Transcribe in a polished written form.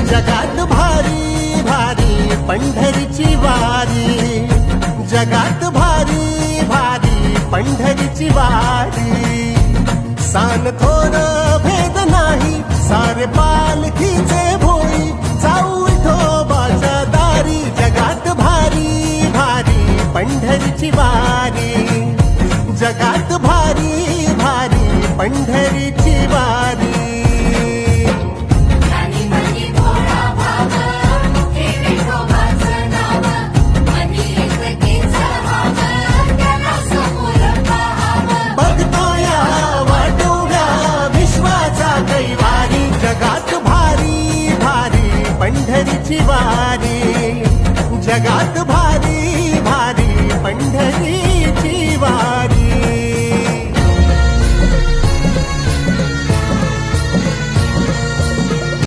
जगात भारी भारी पंढरीची वारी, जगात भारी भारी पंढरीची वारी. सान थोर भेद नाही सारे पालखीचे भोई, जाऊ विठोबाच्या दारी. जगात भारी भारी पंढरीची वारी, जगात भारी भारी पंढरीची वारी. जगात भारी भारी पंढरीची वारी, जगात भारी भारी पंढरी